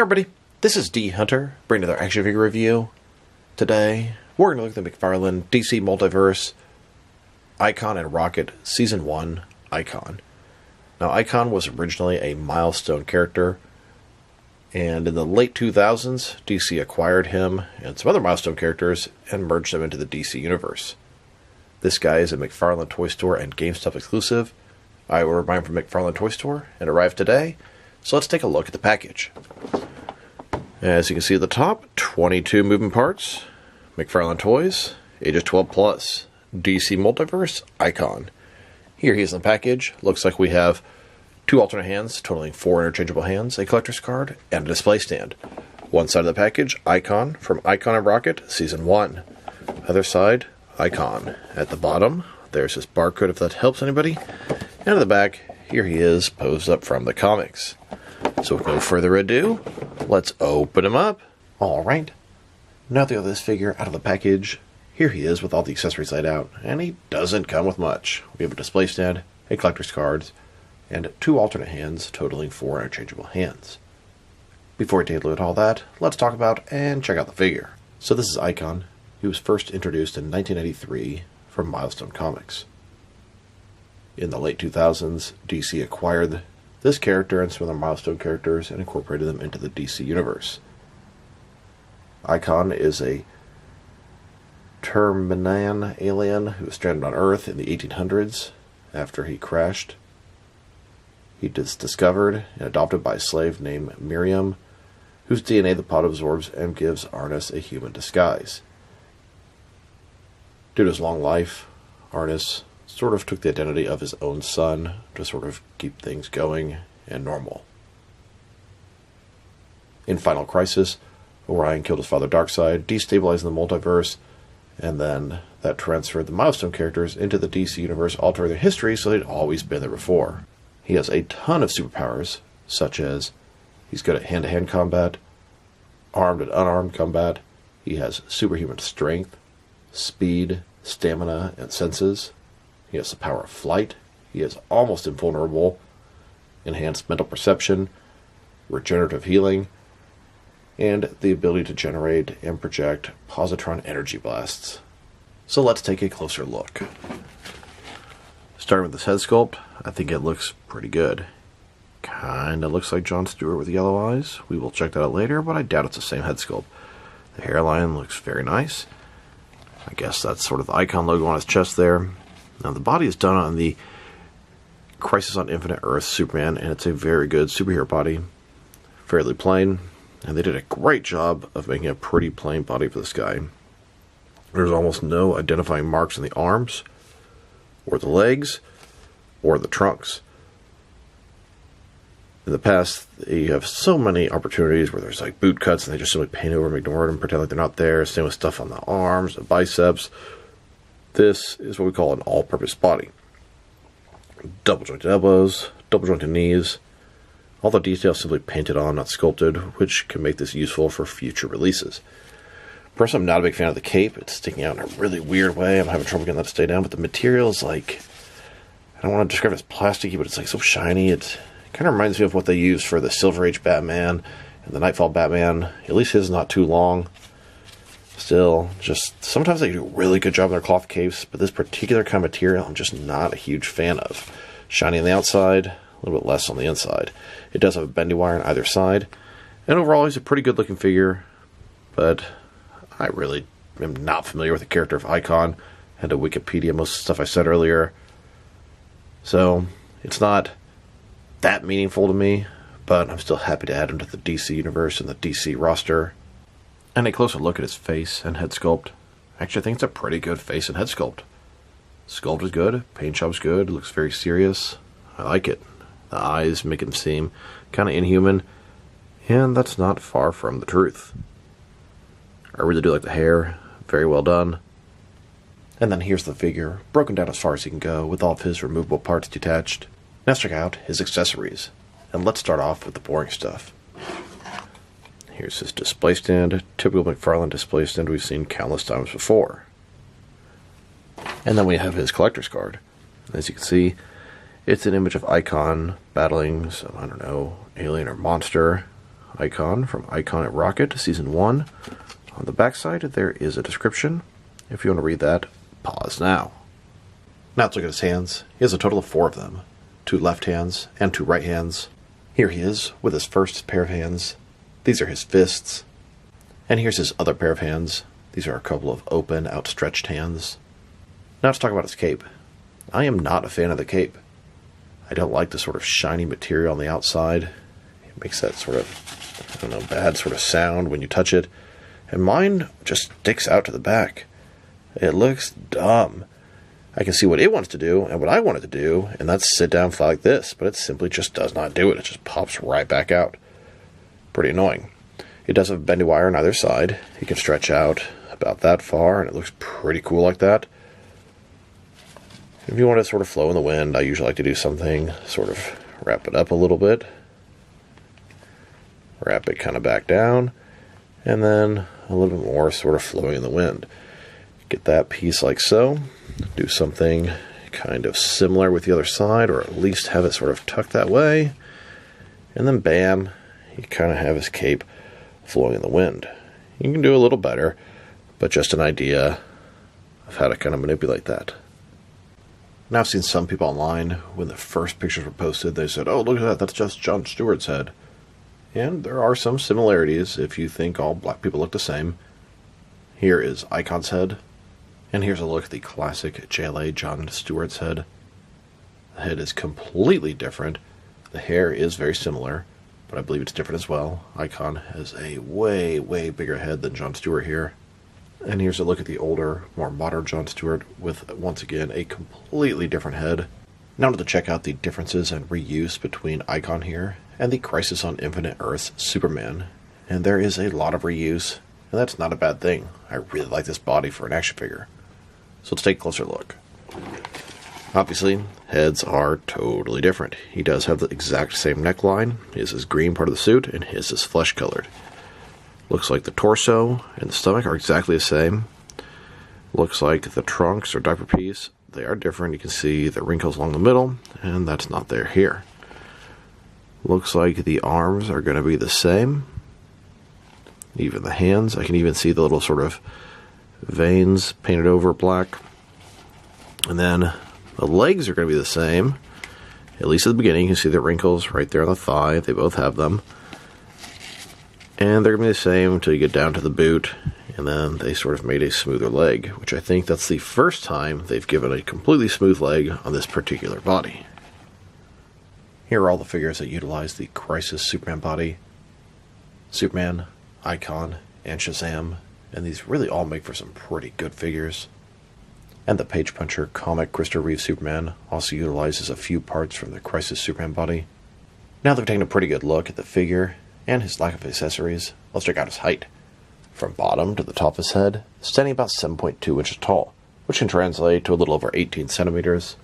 everybody, this is D Hunter, bringing another action figure review. Today, we're going to look at the McFarlane DC Multiverse Icon and Rocket Season 1 Icon. Now, Icon was originally a milestone character, and in the late 2000s, DC acquired him and some other milestone characters and merged them into the DC universe. This guy is a McFarlane Toy Store and GameStop exclusive. I ordered mine from McFarlane Toy Store and arrived today, so let's take a look at the package. As you can see at the top, 22 moving parts, McFarlane Toys, ages 12 plus, DC Multiverse Icon. Here he is in the package. Looks like we have 2 alternate hands, totaling 4 interchangeable hands, a collector's card, and a display stand. One side of the package, Icon from Icon and Rocket Season 1. Other side, Icon. At the bottom, there's his barcode if that helps anybody. And at the back, here he is, posed up from the comics. So with no further ado, let's open him up. Alright, now that we have this figure out of the package, here he is with all the accessories laid out, and he doesn't come with much. We have a display stand, a collector's card, and 2 alternate hands, totaling 4 interchangeable hands. Before we take a look at all that, let's talk about and check out the figure. So this is Icon. He was first introduced in 1983 from Milestone Comics. In the late 2000s, DC acquired this character and some other Milestone characters and incorporated them into the DC universe. Icon is a Terminian alien who was stranded on Earth in the 1800s after he crashed. He is discovered and adopted by a slave named Miriam, whose DNA the pod absorbs and gives Arnis a human disguise. Due to his long life, Arnis sort of took the identity of his own son to sort of keep things going and normal. In Final Crisis, Orion killed his father Darkseid, destabilizing the multiverse, and then that transferred the Milestone characters into the DC universe, altering their history so they'd always been there before. He has a ton of superpowers, such as he's good at hand-to-hand combat, armed and unarmed combat, he has superhuman strength, speed, stamina, and senses. He has the power of flight. He is almost invulnerable, enhanced mental perception, regenerative healing, and the ability to generate and project positron energy blasts. So let's take a closer look. Starting with this head sculpt, I think it looks pretty good. Kinda looks like Jon Stewart with yellow eyes. We will check that out later, but I doubt it's the same head sculpt. The hairline looks very nice. I guess that's sort of the Icon logo on his chest there. Now, the body is done on the Crisis on Infinite Earth Superman, and it's a very good superhero body. Fairly plain, and they did a great job of making a pretty plain body for this guy. There's almost no identifying marks on the arms, or the legs, or the trunks. In the past, you have so many opportunities where there's like boot cuts and they just simply paint over them, ignore them, pretend like they're not there. Same with stuff on the arms, the biceps. This is what we call an all-purpose body. Double jointed elbows, double jointed knees. All the details simply painted on, not sculpted, which can make this useful for future releases. Personally, I'm not a big fan of the cape. It's sticking out in a really weird way. I'm having trouble getting that to stay down, but the material is like, I don't want to describe it as plasticky, but it's like so shiny. It kind of reminds me of what they used for the Silver Age Batman and the Nightfall Batman. At least his is not too long. Still, just sometimes they do a really good job in their cloth capes, but this particular kind of material I'm just not a huge fan of. Shiny on the outside, a little bit less on the inside. It does have a bendy wire on either side, and overall he's a pretty good looking figure, but I really am not familiar with the character of Icon. I had to Wikipedia most of the stuff I said earlier, so it's not that meaningful to me, but I'm still happy to add him to the DC universe and the DC roster. And a closer look at his face and head sculpt. Actually, I think it's a pretty good face and head sculpt. Sculpt is good, paint job's good, looks very serious. I like it. The eyes make him seem kind of inhuman, and that's not far from the truth. I really do like the hair, very well done. And then here's the figure, broken down as far as he can go, with all of his removable parts detached. Now let's check out his accessories, and let's start off with the boring stuff. Here's his display stand, typical McFarlane display stand we've seen countless times before. And then we have his collector's card. As you can see, it's an image of Icon battling some, I don't know, alien or monster. Icon from Icon at Rocket, Season 1. On the backside, there is a description. If you want to read that, pause now. Now let's look at his hands. He has a total of 4 of them. 2 left hands and 2 right hands. Here he is with his first pair of hands. These are his fists. And here's his other pair of hands. These are a couple of open, outstretched hands. Now let's talk about his cape. I am not a fan of the cape. I don't like the sort of shiny material on the outside. It makes that sort of, I don't know, bad sort of sound when you touch it. And mine just sticks out to the back. It looks dumb. I can see what it wants to do and what I want it to do, and that's sit down flat like this, but it simply just does not do it. It just pops right back out. Pretty annoying. It does have a bendy wire on either side. It can stretch out about that far, and it looks pretty cool like that. If you want to sort of flow in the wind, I usually like to do something, sort of wrap it up a little bit, wrap it kind of back down, and then a little bit more sort of flowing in the wind. Get that piece like so. Do something kind of similar with the other side, or at least have it sort of tucked that way. And then bam, you kind of have his cape flowing in the wind. You can do a little better, but just an idea of how to kind of manipulate that. Now I've seen some people online, when the first pictures were posted, they said, oh, look at that, that's just Jon Stewart's head. And there are some similarities if you think all black people look the same. Here is Icon's head. And here's a look at the classic JLA Jon Stewart's head. The head is completely different. The hair is very similar, but I believe it's different as well. Icon has a way, way bigger head than Jon Stewart here. And here's a look at the older, more modern Jon Stewart with, once again, a completely different head. Now to check out the differences and reuse between Icon here and the Crisis on Infinite Earths Superman. And there is a lot of reuse, and that's not a bad thing. I really like this body for an action figure. So let's take a closer look. Obviously, heads are totally different. He does have the exact same neckline. His is green part of the suit, and his is flesh colored. Looks like the torso and the stomach are exactly the same. Looks like the trunks or diaper piece, they are different. You can see the wrinkles along the middle, and that's not there here. Looks like the arms are going to be the same. Even the hands, I can even see the little sort of veins painted over black. And then the legs are going to be the same. At least at the beginning, you can see the wrinkles right there on the thigh. They both have them. And they're going to be the same until you get down to the boot. And then they sort of made a smoother leg, which I think that's the first time they've given a completely smooth leg on this particular body. Here are all the figures that utilize the Crisis Superman body. Superman, Icon, and Shazam. And these really all make for some pretty good figures. And the Page Puncher comic Christopher Reeve Superman also utilizes a few parts from the Crisis Superman body. Now that we've taken a pretty good look at the figure and his lack of accessories, let's check out his height. From bottom to the top of his head, standing about 7.2 inches tall, which can translate to a little over 18 centimeters.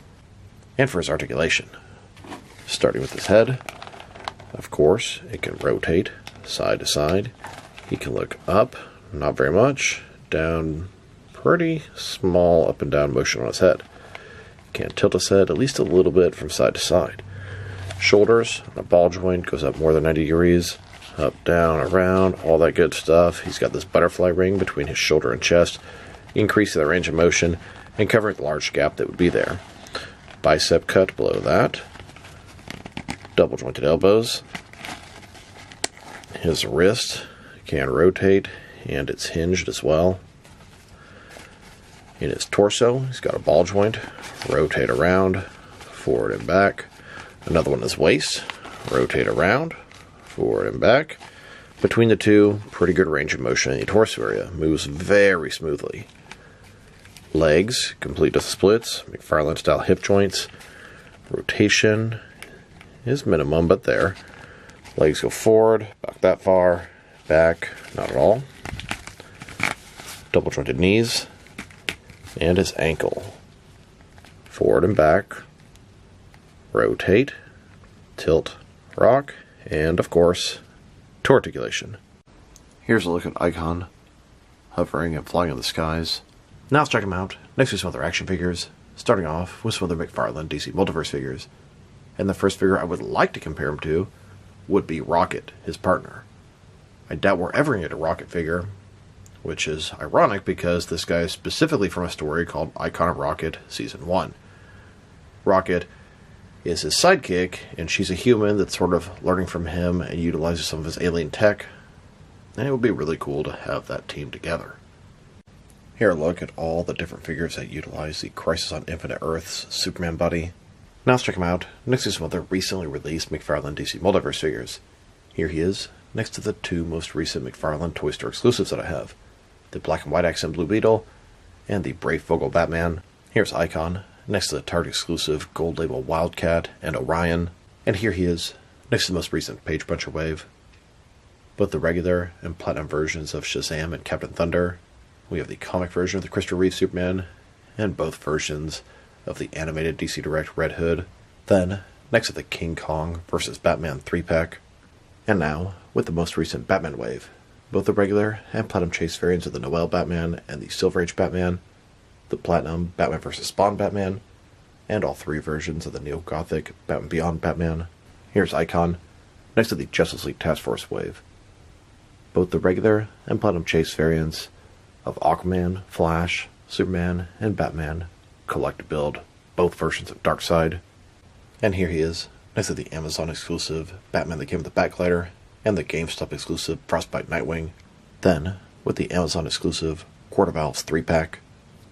And for his articulation, starting with his head, of course, it can rotate side to side. He can look up, not very much, down, pretty small up and down motion on his head. Can't tilt his head at least a little bit from side to side. Shoulders, the ball joint goes up more than 90 degrees. Up, down, around, all that good stuff. He's got this butterfly ring between his shoulder and chest, increasing the range of motion and covering the large gap that would be there. Bicep cut below that. Double jointed elbows. His wrist can rotate and it's hinged as well. In his torso, he's got a ball joint, rotate around, forward and back. Another one in his waist, rotate around, forward and back. Between the two, pretty good range of motion in the torso area. Moves very smoothly. Legs, complete with splits, McFarlane style hip joints. Rotation is minimum, but there. Legs go forward, back that far, back, not at all. Double jointed knees. And his ankle. Forward and back. Rotate, tilt, rock, and of course, articulation. Here's a look at Icon, hovering and flying in the skies. Now let's check him out next to some other action figures, starting off with some other McFarlane DC Multiverse figures. And the first figure I would like to compare him to would be Rocket, his partner. I doubt we're ever going to get a Rocket figure, which is ironic because this guy is specifically from a story called Icon of Rocket Season 1. Rocket is his sidekick, and she's a human that's sort of learning from him and utilizes some of his alien tech, and it would be really cool to have that team together. Here, look at all the different figures that utilize the Crisis on Infinite Earth's Superman body. Now let's check him out next to some other recently released McFarlane DC Multiverse figures. Here he is, next to the two most recent McFarlane Toy Store exclusives that I have, the black and white accent Blue Beetle, and the Brave Vogel Batman. Here's Icon, next to the Target exclusive Gold Label Wildcat and Orion, and here he is, next to the most recent Page Puncher Wave. Both the regular and platinum versions of Shazam and Captain Thunder. We have the comic version of the Christopher Reeve Superman, and both versions of the animated DC Direct Red Hood. Then, next to the King Kong vs. Batman 3-pack. And now, with the most recent Batman Wave, both the regular and platinum chase variants of the Noel Batman and the Silver Age Batman, the platinum Batman vs. Spawn Batman, and all three versions of the Neo-Gothic Batman Beyond Batman. Here's Icon, next to the Justice League Task Force Wave. Both the regular and platinum chase variants of Aquaman, Flash, Superman, and Batman collect to build both versions of Darkseid. And here he is, next to the Amazon exclusive Batman that came with the Batglider and the GameStop exclusive Frostbite Nightwing. Then, with the Amazon exclusive Court of Owls 3-pack.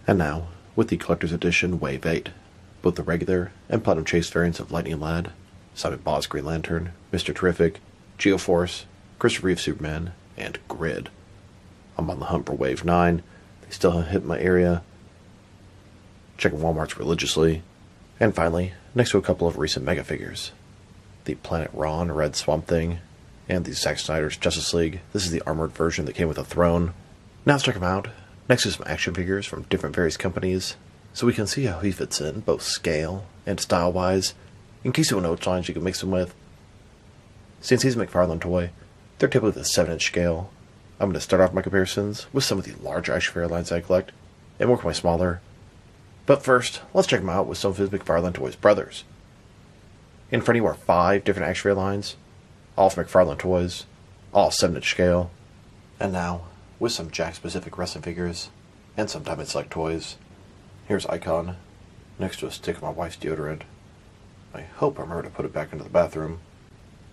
And now, with the Collector's Edition Wave 8, both the regular and platinum chase variants of Lightning Lad, Simon Baugh's Green Lantern, Mr. Terrific, Geoforce, Christopher Reeve Superman, and Grid. I'm on the hunt for Wave 9. They still haven't hit my area. Checking Walmarts religiously. And finally, next to a couple of recent Mega figures. The Planet Ron Red Swamp Thing, and the Zack Snyder's Justice League. This is the armored version that came with a throne. Now let's check them out, next to some action figures from different various companies, so we can see how he fits in, both scale and style-wise, in case you want to know which lines you can mix him with. Since he's a McFarlane toy, they're typically the 7-inch scale. I'm going to start off my comparisons with some of the larger action figure lines I collect, and work my smaller. But first, let's check him out with some of his McFarlane Toys brothers. In front of you are 5 different action figure lines, all from McFarlane Toys, all 7-inch scale. And now, with some Jack-specific wrestling figures, and some Diamond Select toys. Here's Icon, next to a stick of my wife's deodorant. I hope I remember to put it back into the bathroom.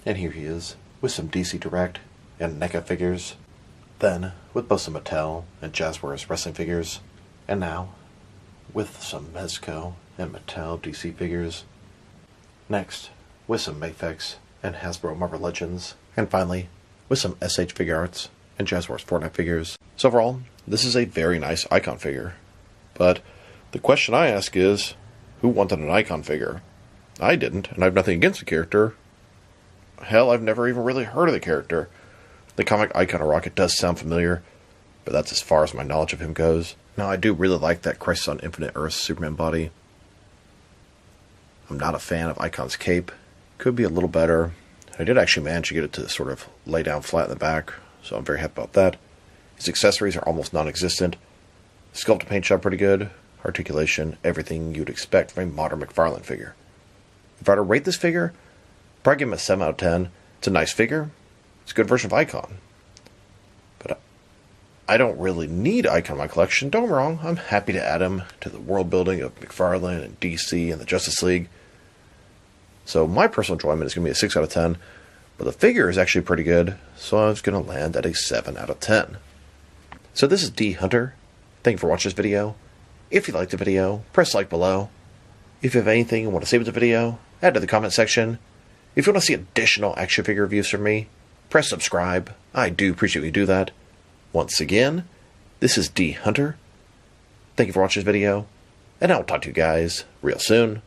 And here he is, with some DC Direct and NECA figures. Then, with both some Mattel and Jazzwares wrestling figures. And now, with some Mezco and Mattel DC figures. Next, with some Mafex and Hasbro Marvel Legends. And finally, with some SH Figure Arts and Jazzwares Fortnite figures. So overall, this is a very nice Icon figure. But the question I ask is, who wanted an Icon figure? I didn't, and I have nothing against the character. Hell, I've never even really heard of the character. The comic Icon of Rocket does sound familiar, but that's as far as my knowledge of him goes. Now, I do really like that Crisis on Infinite Earth Superman body. I'm not a fan of Icon's cape. Could be a little better. I did actually manage to get it to sort of lay down flat in the back, so I'm very happy about that. His accessories are almost non-existent. Sculpt and paint job pretty good. Articulation, everything you'd expect from a modern McFarlane figure. If I were to rate this figure, I'd probably give him a 7 out of 10. It's a nice figure. It's a good version of Icon. But I don't really need Icon in my collection. Don't get me wrong, I'm happy to add him to the world building of McFarlane and DC and the Justice League. So my personal enjoyment is going to be a 6 out of 10. But the figure is actually pretty good, so I was going to land at a 7 out of 10. So this is D Hunter. Thank you for watching this video. If you liked the video, press like below. If you have anything you want to say with the video, add to the comment section. If you want to see additional action figure reviews from me, press subscribe. I do appreciate when you do that. Once again, this is D Hunter. Thank you for watching this video, and I'll talk to you guys real soon.